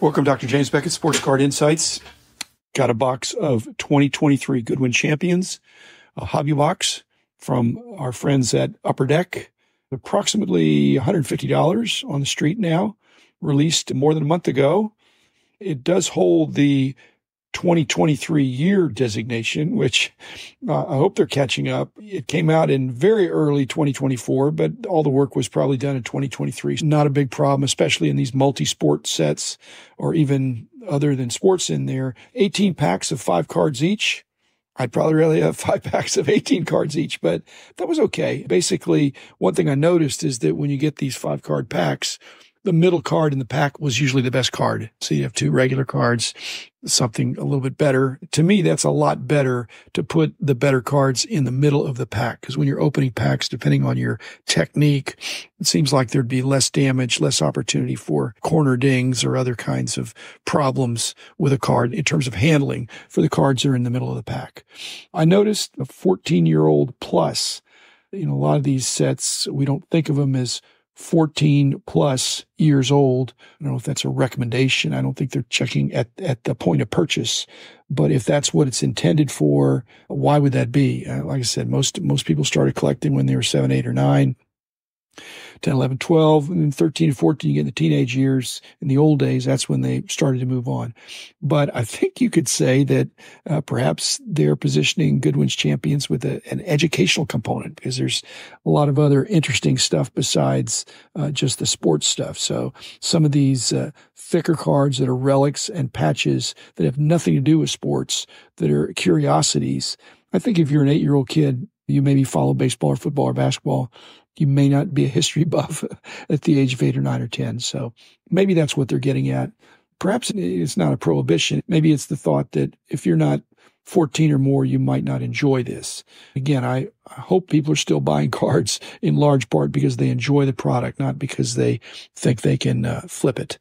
Welcome, Dr. James Beckett, Sports Card Insights. Got a box of 2023 Goodwin Champions, a hobby box from our friends at Upper Deck. Approximately $150 on the street now, released more than a month ago. It does hold the 2023 year designation, which I hope they're catching up. It came out in very early 2024, but all the work was probably done in 2023. Not a big problem, especially in these multi-sport sets or even other than sports in there. 18 packs of 5 cards each. I'd probably rather have 5 packs of 18 cards each, but that was okay. Basically, one thing I noticed is that when you get these 5-card packs, the middle card in the pack was usually the best card. So you have 2 regular cards, something a little bit better. To me, that's a lot better to put the better cards in the middle of the pack. Because when you're opening packs, depending on your technique, it seems like there'd be less damage, less opportunity for corner dings or other kinds of problems with a card in terms of handling for the cards that are in the middle of the pack. I noticed a 14-year-old plus. A lot of these sets, we don't think of them as 14 plus years old. I don't know if that's a recommendation. I don't think they're checking at the point of purchase. But if that's what it's intended for, why would that be? Like I said, most people started collecting when they were 7, 8, or 9. 10, 11, 12, and then 13 and 14, you get in the teenage years. In the old days, that's when they started to move on. But I think you could say that perhaps they're positioning Goodwin's Champions with an educational component, because there's a lot of other interesting stuff besides just the sports stuff. So some of these thicker cards that are relics and patches that have nothing to do with sports, that are curiosities. I think if you're an 8-year-old kid, you maybe follow baseball or football or basketball, you may not be a history buff at the age of 8 or 9 or 10. So maybe that's what they're getting at. Perhaps it's not a prohibition. Maybe it's the thought that if you're not 14 or more, you might not enjoy this. Again, I hope people are still buying cards in large part because they enjoy the product, not because they think they can flip it.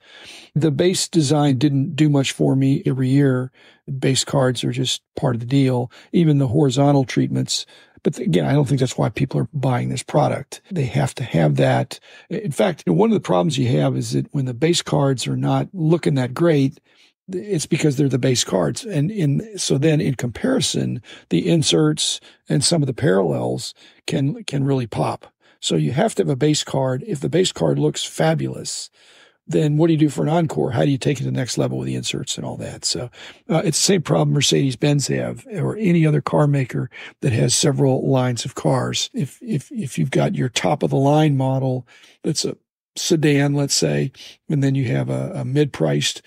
The base design didn't do much for me every year. Base cards are just part of the deal. Even the horizontal treatments. But again, I don't think that's why people are buying this product. They have to have that. In fact, one of the problems you have is that when the base cards are not looking that great, it's because they're the base cards. And so then in comparison, the inserts and some of the parallels can really pop. So you have to have a base card. If the base card looks fabulous, then what do you do for an encore? How do you take it to the next level with the inserts and all that? So it's the same problem Mercedes-Benz have, or any other car maker that has several lines of cars. If you've got your top of the line model that's a sedan, let's say, and then you have a mid-priced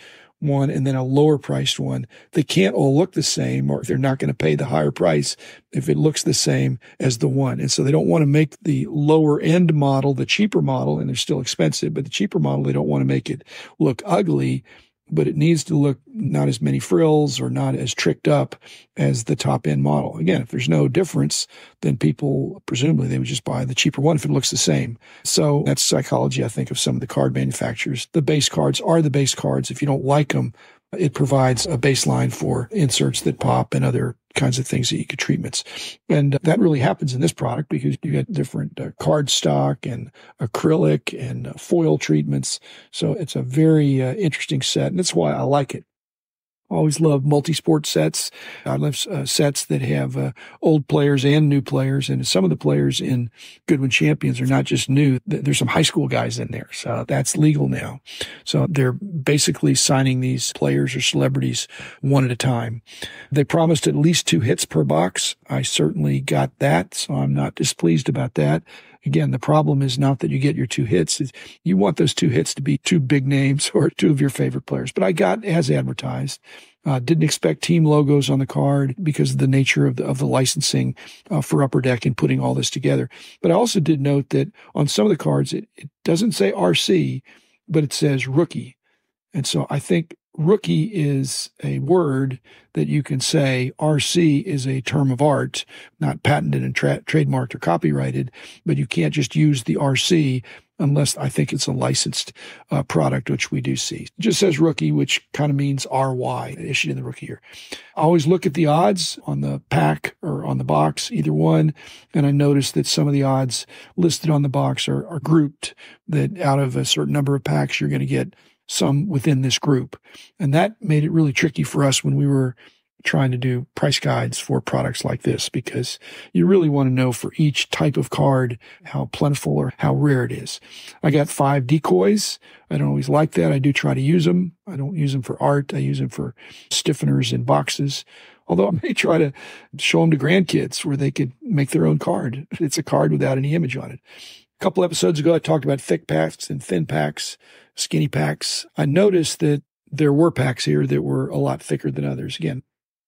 one and then a lower priced one, they can't all look the same, or they're not going to pay the higher price if it looks the same as the one. And so they don't want to make the lower end model, the cheaper model, and they're still expensive, but the cheaper model, they don't want to make it look ugly, but it needs to look not as many frills or not as tricked up as the top end model. Again, if there's no difference, then people, presumably they would just buy the cheaper one if it looks the same. So that's psychology, I think, of some of the card manufacturers. The base cards are the base cards. If you don't like them, it provides a baseline for inserts that pop and other kinds of things that you could treatments. And that really happens in this product because you get different card stock and acrylic and foil treatments. So it's a very interesting set. And that's why I like it. I always love multi-sport sets. I love sets that have old players and new players. And some of the players in Goodwin Champions are not just new. There's some high school guys in there. So that's legal now. So they're basically signing these players or celebrities one at a time. They promised at least 2 hits per box. I certainly got that, so I'm not displeased about that. Again, the problem is not that you get your 2 hits. You want those 2 hits to be 2 big names or 2 of your favorite players. But I got as advertised. Didn't expect team logos on the card because of the nature of the licensing for Upper Deck and putting all this together. But I also did note that on some of the cards, it doesn't say RC, but it says rookie. And so I think rookie is a word that you can say. RC is a term of art, not patented and trademarked or copyrighted, but you can't just use the RC unless I think it's a licensed product, which we do see. It just says rookie, which kind of means RY, issued in the rookie year. I always look at the odds on the pack or on the box, either one, and I noticed that some of the odds listed on the box are grouped, that out of a certain number of packs, you're going to get some within this group. And that made it really tricky for us when we were trying to do price guides for products like this, because you really want to know for each type of card how plentiful or how rare it is. I got 5 decoys. I don't always like that. I do try to use them. I don't use them for art. I use them for stiffeners in boxes. Although I may try to show them to grandkids where they could make their own card. It's a card without any image on it. A couple episodes ago, I talked about thick packs and thin packs, skinny packs. I noticed that there were packs here that were a lot thicker than others. Again,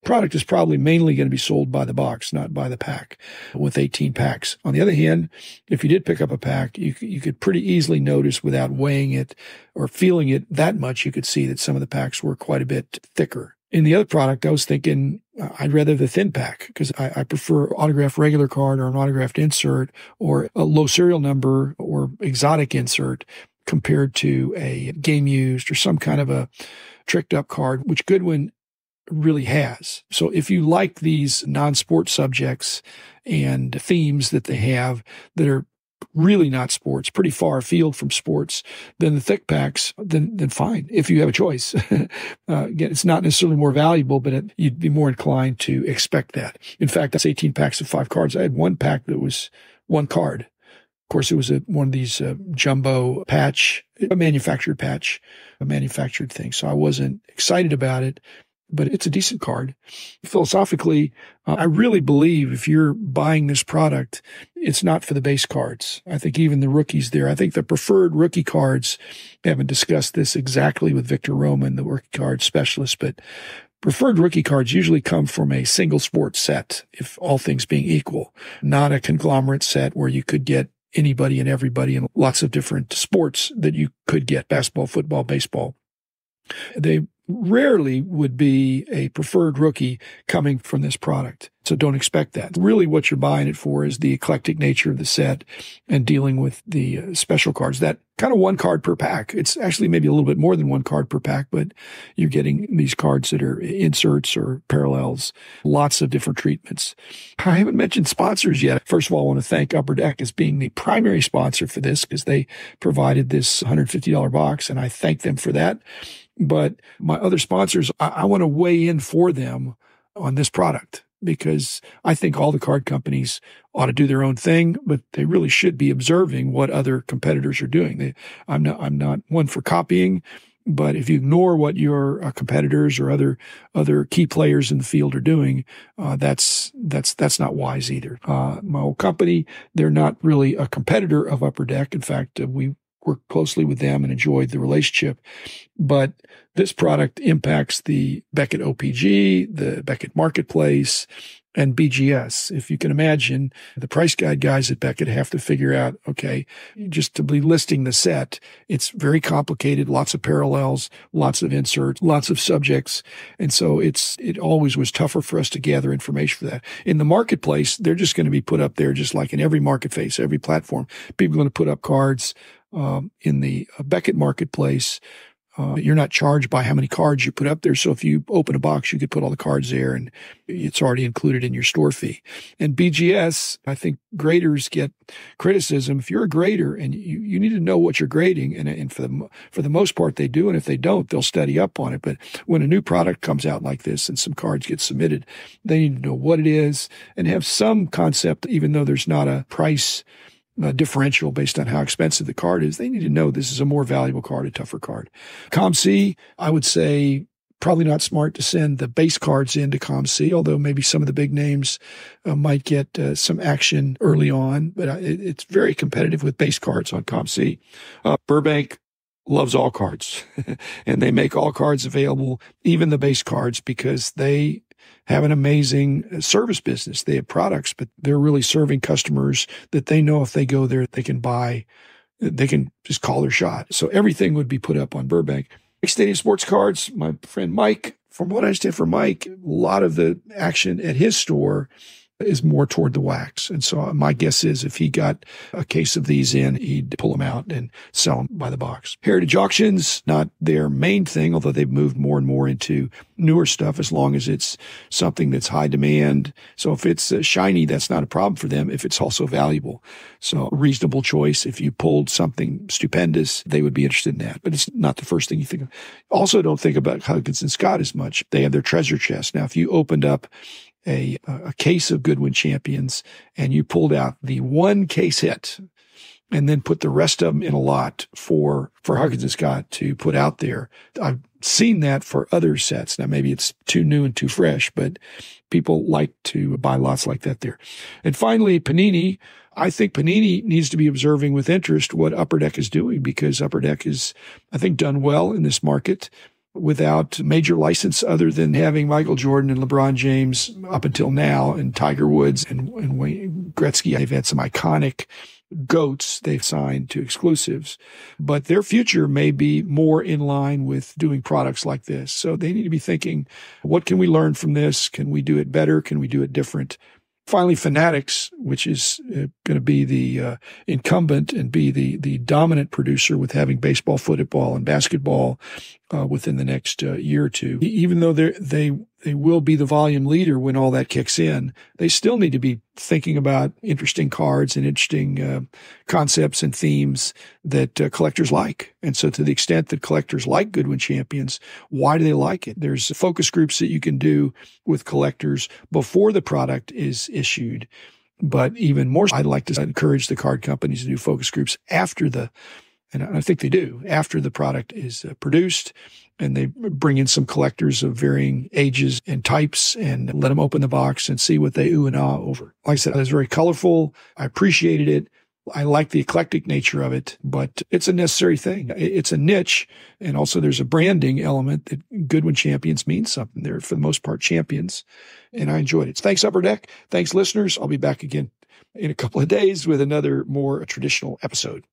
product is probably mainly going to be sold by the box, not by the pack, with 18 packs. On the other hand, if you did pick up a pack, you could pretty easily notice without weighing it or feeling it that much, you could see that some of the packs were quite a bit thicker. In the other product, I was thinking I'd rather the thin pack because I prefer autographed regular card or an autographed insert or a low serial number or exotic insert compared to a game used or some kind of a tricked up card, which Goodwin really has. So if you like these non-sport subjects and themes that they have that are really not sports, pretty far afield from sports, then the thick packs, then fine, if you have a choice. Again, it's not necessarily more valuable, but you'd be more inclined to expect that. In fact, that's 18 packs of 5 cards. I had one pack that was 1 card. Of course, it was one of these jumbo patch, a manufactured patch, a manufactured thing. So I wasn't excited about it, but it's a decent card. Philosophically, I really believe if you're buying this product, it's not for the base cards. I think even the rookies there, I think the preferred rookie cards, haven't discussed this exactly with Victor Roman, the rookie card specialist, but preferred rookie cards usually come from a single sport set, if all things being equal, not a conglomerate set where you could get anybody and everybody in lots of different sports that you could get, basketball, football, baseball. They rarely would be a preferred rookie coming from this product. So don't expect that. Really what you're buying it for is the eclectic nature of the set and dealing with the special cards. That kind of 1 card per pack. It's actually maybe a little bit more than 1 card per pack, but you're getting these cards that are inserts or parallels, lots of different treatments. I haven't mentioned sponsors yet. First of all, I want to thank Upper Deck as being the primary sponsor for this because they provided this $150 box, and I thank them for that. But my other sponsors, I want to weigh in for them on this product because I think all the card companies ought to do their own thing, but they really should be observing what other competitors are doing. I'm not one for copying, but if you ignore what your competitors or other key players in the field are doing, that's not wise either. My old company, they're not really a competitor of Upper Deck. In fact, we worked closely with them and enjoyed the relationship. But this product impacts the Beckett OPG, the Beckett Marketplace, and BGS. If you can imagine, the price guide guys at Beckett have to figure out, okay, just to be listing the set, it's very complicated, lots of parallels, lots of inserts, lots of subjects. And so it always was tougher for us to gather information for that. In the marketplace, they're just going to be put up there just like in every market face, every platform. People are going to put up cards in the Beckett Marketplace. You're not charged by how many cards you put up there. So if you open a box, you could put all the cards there and it's already included in your store fee. And BGS, I think graders get criticism. If you're a grader and you need to know what you're grading, and for the most part they do. And if they don't, they'll study up on it. But when a new product comes out like this and some cards get submitted, they need to know what it is and have some concept, even though there's not a price differential based on how expensive the card is. They need to know this is a more valuable card, a tougher card. ComC, I would say probably not smart to send the base cards into ComC, although maybe some of the big names might get some action early on, but it's very competitive with base cards on ComC. Burbank loves all cards and they make all cards available, even the base cards, because they have an amazing service business. They have products, but they're really serving customers that they know if they go there, they can buy, they can just call their shot. So everything would be put up on Burbank. Stadium Sports Cards, my friend Mike, from what I understand from Mike, a lot of the action at his store is more toward the wax. And so my guess is if he got a case of these in, he'd pull them out and sell them by the box. Heritage auctions, not their main thing, although they've moved more and more into newer stuff as long as it's something that's high demand. So if it's shiny, that's not a problem for them if it's also valuable. So a reasonable choice. If you pulled something stupendous, they would be interested in that. But it's not the first thing you think of. Also, don't think about Huggins and Scott as much. They have their treasure chest. Now, if you opened up a case of Goodwin Champions and you pulled out the one case hit and then put the rest of them in a lot for Huggins and Scott to put out there. I've seen that for other sets. Now, maybe it's too new and too fresh, but people like to buy lots like that there. And finally, Panini. I think Panini needs to be observing with interest what Upper Deck is doing, because Upper Deck is, I think, done well in this market without major license other than having Michael Jordan and LeBron James up until now, and Tiger Woods and Wayne Gretzky. They've had some iconic GOATs they've signed to exclusives, but their future may be more in line with doing products like this. So they need to be thinking, what can we learn from this? Can we do it better? Can we do it different? Finally, Fanatics, which is going to be the incumbent and be the dominant producer with having baseball, football, and basketball within the next year or two. Even though they will be the volume leader when all that kicks in, they still need to be thinking about interesting cards and interesting concepts and themes that collectors like. And so to the extent that collectors like Goodwin Champions, why do they like it? There's focus groups that you can do with collectors before the product is issued. But even more, I'd like to encourage the card companies to do focus groups and I think they do, after the product is produced, and they bring in some collectors of varying ages and types and let them open the box and see what they ooh and ah over. Like I said, it was very colorful. I appreciated it. I like the eclectic nature of it, but it's a necessary thing. It's a niche. And also there's a branding element that Goodwin Champions means something. They're, for the most part, champions. And I enjoyed it. Thanks, Upper Deck. Thanks, listeners. I'll be back again in a couple of days with another more traditional episode.